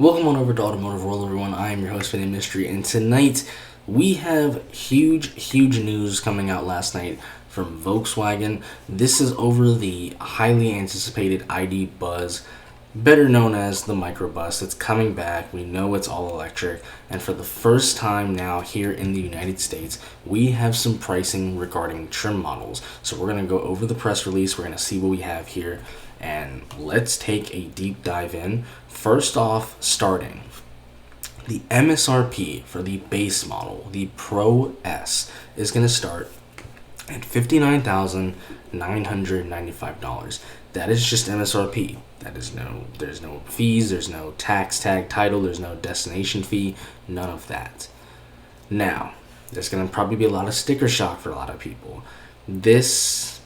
Welcome on over to Automotive World, everyone. I am your host, Vinny Mystery, and tonight we have huge news coming out last night from Volkswagen. This is over the highly anticipated ID Buzz, better known as the microbus. It's coming back. We know it's all electric, and for the first time now here in the United States, we have some pricing regarding trim models. So we're going to go over the press release. We're going to see what we have here, and let's take a deep dive in. First off, starting the MSRP for the base model, the Pro S, is going to start at $59,995. That is just MSRP. There's no fees, there's no tax tag title, there's no destination fee, none of that. Now, there's going to probably be a lot of sticker shock for a lot of people. This,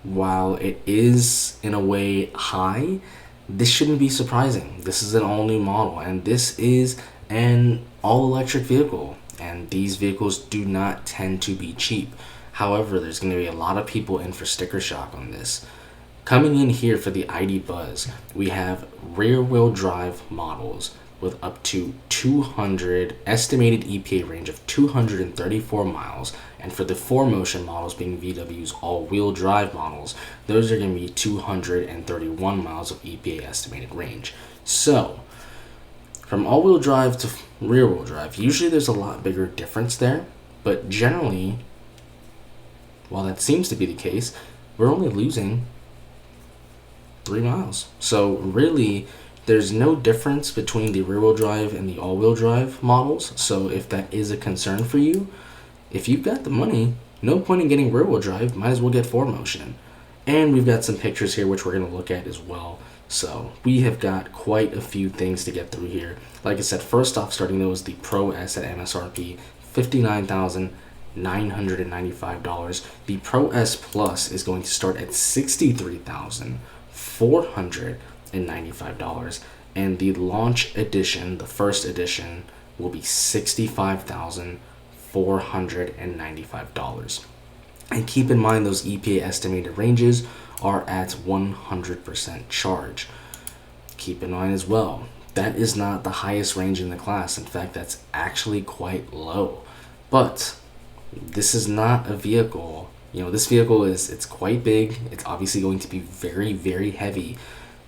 while it is in a way high, this shouldn't be surprising. This is an all-new model, and this is an all-electric vehicle, and these vehicles do not tend to be cheap. However, there's going to be a lot of people in for sticker shock on this. Coming in here for the ID Buzz, we have rear-wheel drive models with up to 200 estimated EPA range of 234 miles, and for the 4Motion models, being VW's all-wheel drive models, those are going to be 231 miles of EPA estimated range. So, from all-wheel drive to rear-wheel drive, usually there's a lot bigger difference there, but generally, while that seems to be the case, we're only losing 3 miles. So really, there's no difference between the rear-wheel drive and the all-wheel drive models. So if that is a concern for you, if you've got the money, no point in getting rear-wheel drive, might as well get 4Motion. And we've got some pictures here which we're going to look at as well. So we have got quite a few things to get through here. Like I said, first off, starting though, is the Pro S at MSRP, $59,995. The Pro S Plus is going to start at $63,495, and the launch edition, the first edition, will be $65,495. And keep in mind those EPA estimated ranges are at 100% charge. Keep in mind as well, that is not the highest range in the class. In fact, that's actually quite low. But this is not a vehicle, this vehicle it's quite big. It's obviously going to be very heavy.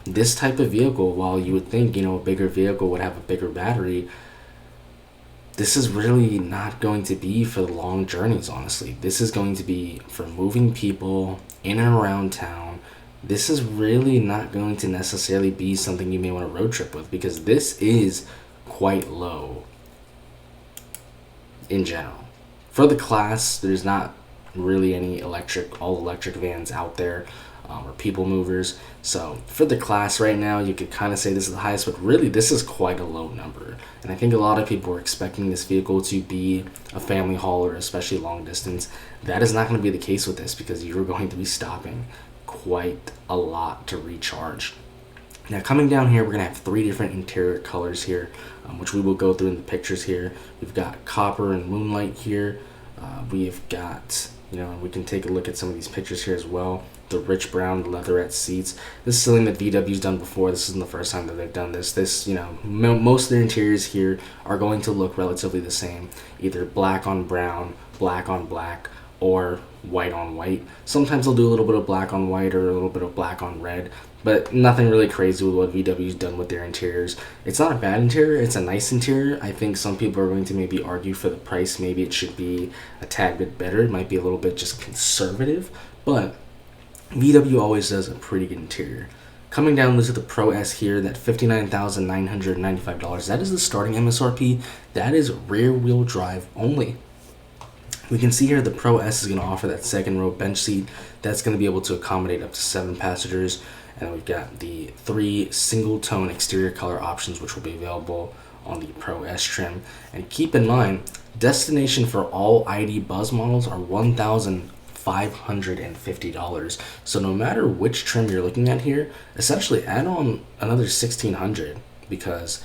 This type of vehicle, while you would think, a bigger vehicle would have a bigger battery, this is really not going to be for the long journeys, honestly. This is going to be for moving people in and around town. This is really not going to necessarily be something you may want to road trip with, because this is quite low in general. For the class, there's not really any all electric vans out there, or people movers. So for the class right now, you could kind of say this is the highest, but really this is quite a low number. And I think a lot of people are expecting this vehicle to be a family hauler, especially long distance. That is not going to be the case with this, because you're going to be stopping quite a lot to recharge. Now coming down here, we're going to have 3 different interior colors here, which we will go through in the pictures here. We've got copper and moonlight here. We've got, we can take a look at some of these pictures here as well. The rich brown leatherette seats. This is something that VW's done before. This isn't the first time that they've done this. Most of their interiors here are going to look relatively the same. Either black on brown, black on black, or white on white. Sometimes they'll do a little bit of black on white or a little bit of black on red, but nothing really crazy with what VW's done with their interiors. It's not a bad interior, it's a nice interior. I think some people are going to maybe argue for the price. Maybe it should be a tad bit better. It might be a little bit just conservative, but VW always does a pretty good interior. Coming down to the Pro S here, that $59,995. That is the starting MSRP. That is rear-wheel drive only. We can see here the Pro S is going to offer that second row bench seat. That's going to be able to accommodate up to 7 passengers. And we've got the 3 single-tone exterior color options, which will be available on the Pro S trim. And keep in mind, destination for all ID Buzz models are $1,550. So no matter which trim you're looking at here, essentially add on another $1,600, because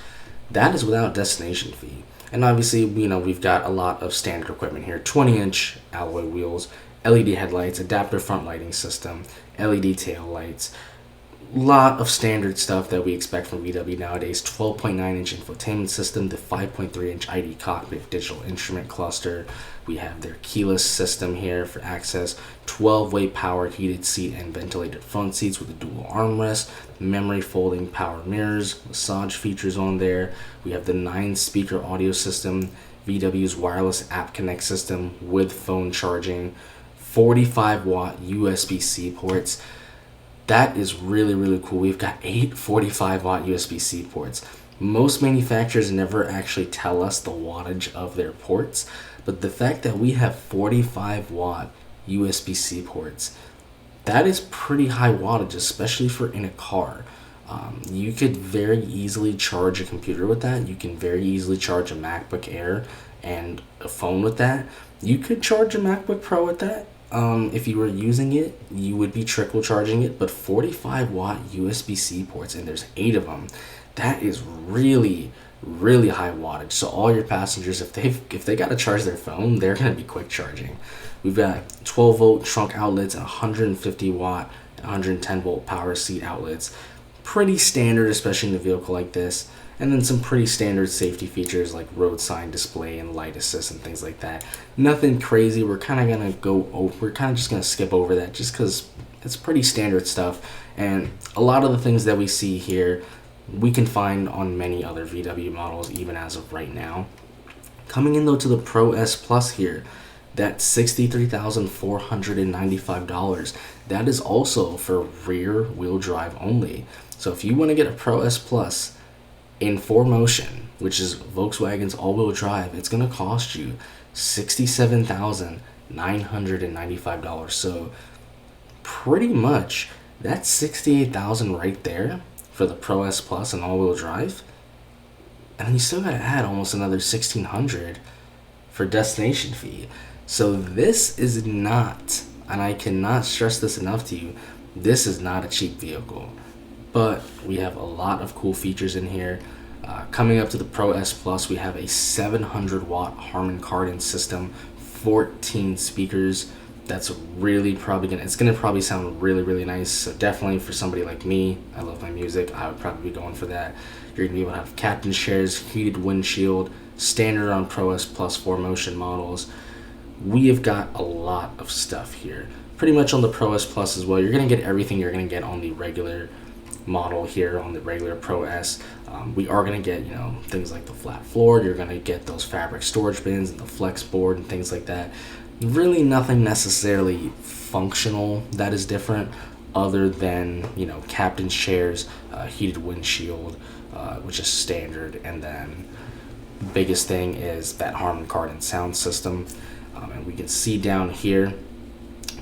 that is without destination fee. And obviously, we've got a lot of standard equipment here. 20-inch alloy wheels, LED headlights, adaptive front lighting system, LED tail lights, lot of standard stuff that we expect from VW nowadays. 12.9-inch infotainment system, the 5.3-inch ID cockpit digital instrument cluster. We have their keyless system here for access, 12-way power heated seat and ventilated front seats with a dual armrest, memory folding power mirrors, massage features on there. We have the 9-speaker audio system, VW's wireless app connect system with phone charging, 45-watt USB-C ports. That is really, really cool. We've got 8 45-watt USB-C ports. Most manufacturers never actually tell us the wattage of their ports, but the fact that we have 45-watt USB-C ports, that is pretty high wattage, especially for in a car. You could very easily charge a computer with that. You can very easily charge a MacBook Air and a phone with that. You could charge a MacBook Pro with that. If you were using it, you would be trickle charging it, but 45-watt USB-C ports, and there's 8 of them. That is really, really high wattage. So all your passengers, if they got to charge their phone, they're going to be quick charging. We've got 12-volt trunk outlets and 150-watt and 110-volt power seat outlets. Pretty standard, especially in a vehicle like this. And then some pretty standard safety features like road sign display and light assist and things like that. Nothing crazy. We're kind of just gonna skip over that just because it's pretty standard stuff. And a lot of the things that we see here, we can find on many other VW models, even as of right now. Coming in though to the Pro S Plus here, that's $63,495. That is also for rear wheel drive only. So if you want to get a Pro S Plus in 4Motion, which is Volkswagen's all-wheel drive, it's going to cost you $67,995. So pretty much that's $68,000 right there for the Pro S Plus and all-wheel drive. And then you still got to add almost another $1,600 for destination fee. So this is not, and I cannot stress this enough to you, this is not a cheap vehicle. But we have a lot of cool features in here. Coming up to the Pro S Plus, we have a 700-watt Harman Kardon system, 14 speakers. That's really it's gonna probably sound really, really nice. So definitely for somebody like me, I love my music, I would probably be going for that. You're gonna be able to have captain's chairs, heated windshield, standard on Pro S Plus 4Motion models. We have got a lot of stuff here. Pretty much on the Pro S Plus as well. You're gonna get everything you're gonna get on the regular model here, on the regular Pro S. We are going to get, things like the flat floor. You're going to get those fabric storage bins and the flex board and things like that. Really nothing necessarily functional that is different other than, captain's chairs, heated windshield, which is standard. And then the biggest thing is that Harman Kardon sound system. And we can see down here,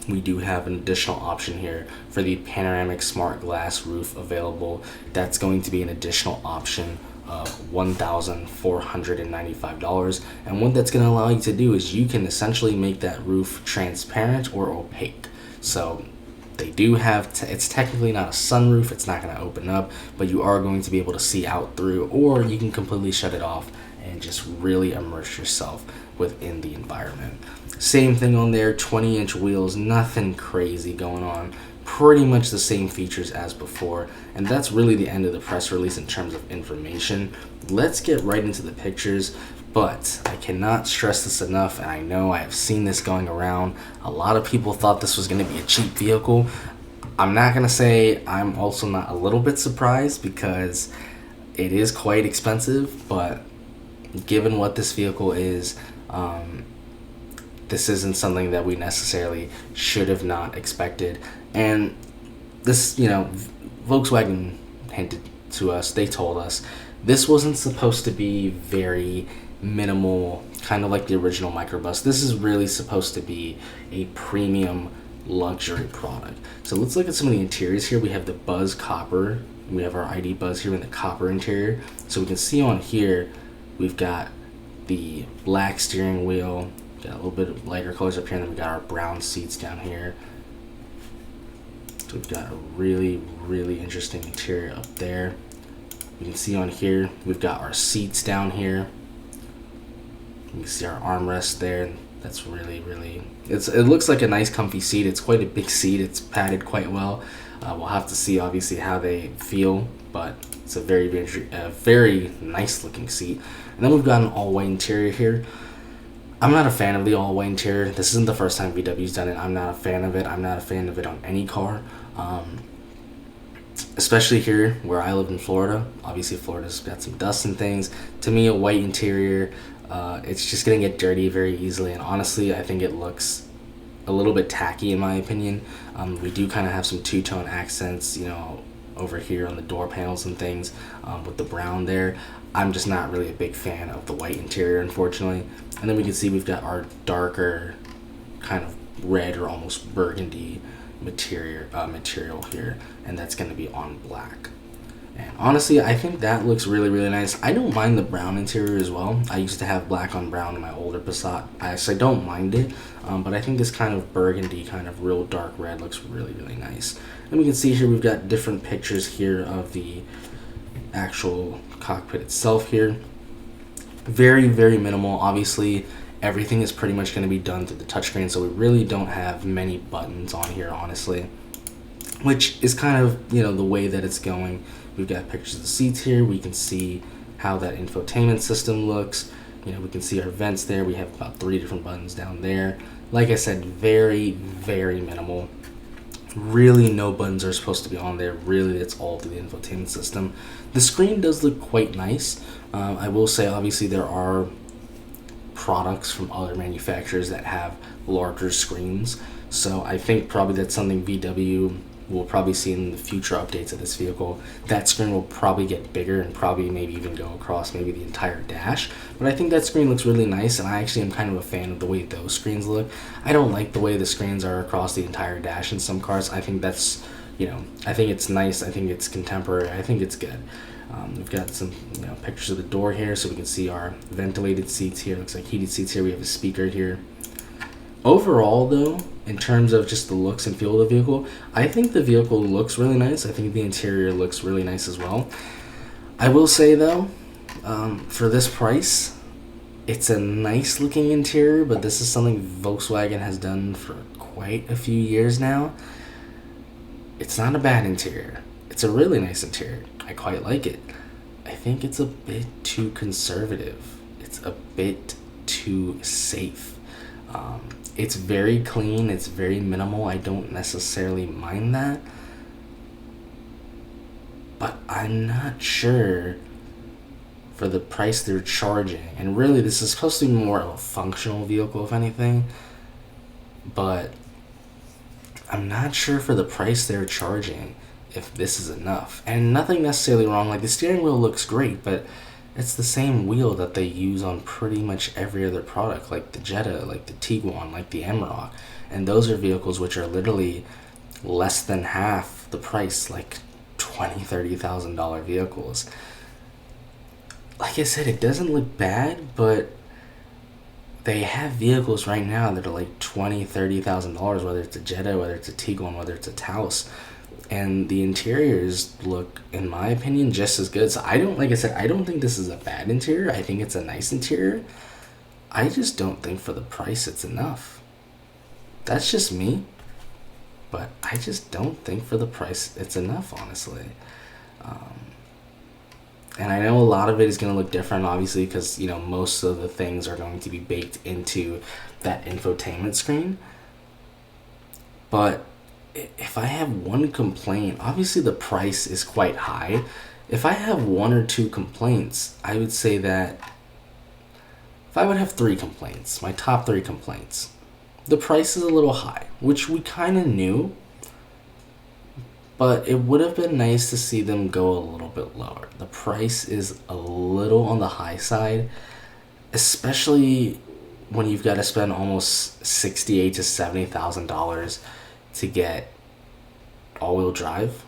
we do have an additional option here for the panoramic smart glass roof available. That's going to be an additional option of $1,495. And what that's going to allow you to do is you can essentially make that roof transparent or opaque. So they do have, it's technically not a sunroof, it's not going to open up, but you are going to be able to see out through, or you can completely shut it off and just really immerse yourself within the environment. Same thing on there, 20-inch wheels, nothing crazy going on. Pretty much the same features as before. And that's really the end of the press release in terms of information. Let's get right into the pictures. But I cannot stress this enough, and I know I have seen this going around. A lot of people thought this was going to be a cheap vehicle. I'm not going to say I'm also not a little bit surprised, because it is quite expensive. But given what this vehicle is, this isn't something that we necessarily should have not expected. And this, Volkswagen hinted to us, they told us, this wasn't supposed to be very minimal, kind of like the original microbus. This is really supposed to be a premium luxury product. So let's look at some of the interiors here. We have the Buzz Copper. We have our ID Buzz here in the copper interior. So we can see on here, we've got the black steering wheel, got a little bit of lighter colors up here, and then we got our brown seats down here. So we've got a really, really interesting interior up there. You can see on here, we've got our seats down here. You can see our armrest there. That's really, really, it looks like a nice comfy seat. It's quite a big seat. It's padded quite well. We'll have to see obviously how they feel, but it's a very nice looking seat. And then we've got an all white interior here. I'm not a fan of the all white interior. This isn't the first time VW's done it. I'm not a fan of it. I'm not a fan of it on any car. Especially here where I live in Florida. Obviously Florida's got some dust and things. To me, a white interior, it's just gonna get dirty very easily, and honestly I think it looks a little bit tacky in my opinion. We do kind of have some two-tone accents, over here on the door panels and things, with the brown there. I'm just not really a big fan of the white interior, unfortunately. And then we can see we've got our darker kind of red or almost burgundy material here, and that's going to be on black. And honestly, I think that looks really, really nice. I don't mind the brown interior as well. I used to have black on brown in my older Passat. I don't mind it, but I think this kind of burgundy, kind of real dark red looks really, really nice. And we can see here we've got different pictures here of the actual cockpit itself here. Very, very minimal. Obviously, everything is pretty much going to be done through the touchscreen, so we really don't have many buttons on here, honestly, which is kind of, the way that it's going. We've got pictures of the seats here. We can see how that infotainment system looks. We can see our vents there. We have about 3 different buttons down there. Like I said, very, very minimal. Really, no buttons are supposed to be on there. Really, it's all through the infotainment system. The screen does look quite nice. I will say, obviously, there are products from other manufacturers that have larger screens. So I think probably that's something VW will probably see in the future updates of this vehicle. That screen will probably get bigger and probably maybe even go across maybe the entire dash. But I think that screen looks really nice, and I actually am kind of a fan of the way those screens look. I don't like the way the screens are across the entire dash in some cars. I think that's, I think it's nice. I think it's contemporary. I think it's good. We've got some pictures of the door here, so we can see our ventilated seats here. Looks like heated seats here. We have a speaker here. Overall, though, in terms of just the looks and feel of the vehicle, I think the vehicle looks really nice. I think the interior looks really nice as well. I will say, though, for this price, it's a nice looking interior, but this is something Volkswagen has done for quite a few years now. It's not a bad interior. It's a really nice interior. I quite like it. I think it's a bit too conservative. It's a bit too safe. It's very clean. It's very minimal. I don't necessarily mind that. But I'm not sure for the price they're charging. And really, this is supposed to be more of a functional vehicle, if anything. But I'm not sure for the price they're charging if this is enough. And nothing necessarily wrong. Like, the steering wheel looks great, but it's the same wheel that they use on pretty much every other product, like the Jetta, like the Tiguan, like the Amarok. And those are vehicles which are literally less than half the price, like $20,000, $30,000 vehicles. Like I said, it doesn't look bad, but they have vehicles right now that are like $20,000, $30,000, whether it's a Jetta, whether it's a Tiguan, whether it's a Taos. And the interiors look, in my opinion, just as good. So I don't think this is a bad interior. I think it's a nice interior. I just don't think for the price it's enough. That's just me. But I just don't think for the price it's enough, honestly. And I know a lot of it is going to look different, obviously, because, most of the things are going to be baked into that infotainment screen. But if I have one complaint, obviously the price is quite high. If I have 1 or 2 complaints, I would say that if I would have 3 complaints, my top 3 complaints, the price is a little high, which we kind of knew, but it would have been nice to see them go a little bit lower. The price is a little on the high side, especially when you've got to spend almost $68,000 to $70,000 to get all-wheel drive.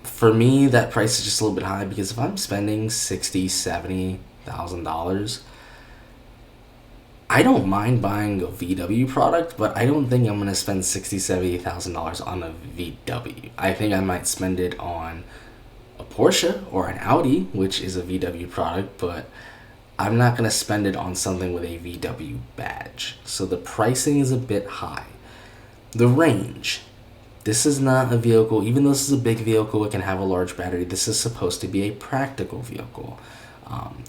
For me, that price is just a little bit high, because if I'm spending $60,000, $70,000, I don't mind buying a VW product, but I don't think I'm going to spend $60,000, $70,000 on a VW. I think I might spend it on a Porsche or an Audi, which is a VW product, but I'm not going to spend it on something with a VW badge. So the pricing is a bit high. The range. This is not a vehicle, even though this is a big vehicle, it can have a large battery. This is supposed to be a practical vehicle.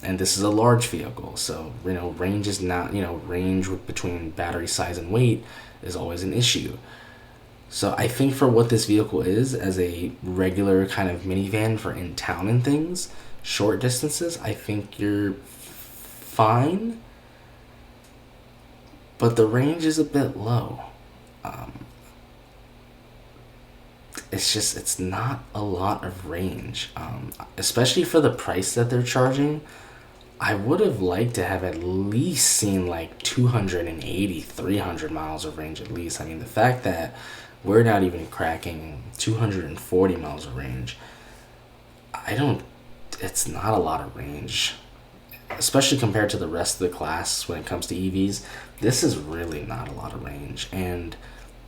And this is a large vehicle. So, range is not, range between battery size and weight is always an issue. So I think for what this vehicle is, as a regular kind of minivan for in town and things, short distances, I think you're fine. But the range is a bit low. It's not a lot of range, especially for the price that they're charging. I would have liked to have at least seen like 280, 300 miles of range at least. I mean, the fact that we're not even cracking 240 miles of range, it's not a lot of range, especially compared to the rest of the class when it comes to EVs. This is really not a lot of range. And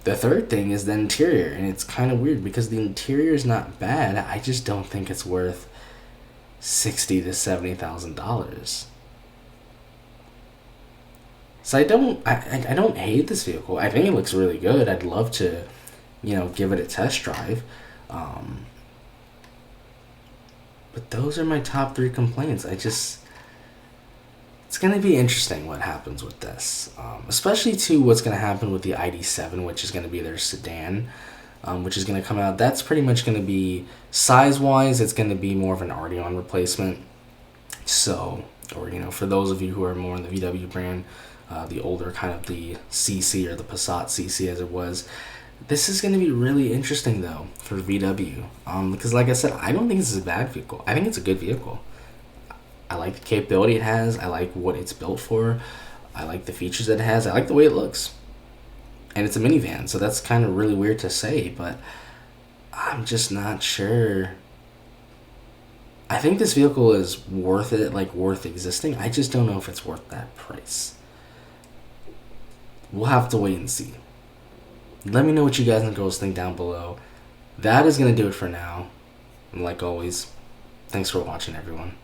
the third thing is the interior, and it's kind of weird because the interior is not bad. I just don't think it's worth $60,000 to $70,000. So I don't hate this vehicle. I think it looks really good. I'd love to, give it a test drive. But those are my top 3 complaints. It's going to be interesting what happens with this, especially to what's going to happen with the ID7, which is going to be their sedan, which is going to come out. That's pretty much going to be, size-wise, it's going to be more of an Arteon replacement. So, or, for those of you who are more in the VW brand, the older kind of the CC or the Passat CC as it was, this is going to be really interesting, though, for VW. Because, like I said, I don't think this is a bad vehicle. I think it's a good vehicle. I like the capability it has. I like what it's built for. I like the features that it has. I like the way it looks. And it's a minivan, so that's kind of really weird to say, but I'm just not sure. I think this vehicle is worth it, worth existing. I just don't know if it's worth that price. We'll have to wait and see. Let me know what you guys and girls think down below. That is going to do it for now. And like always, thanks for watching, everyone.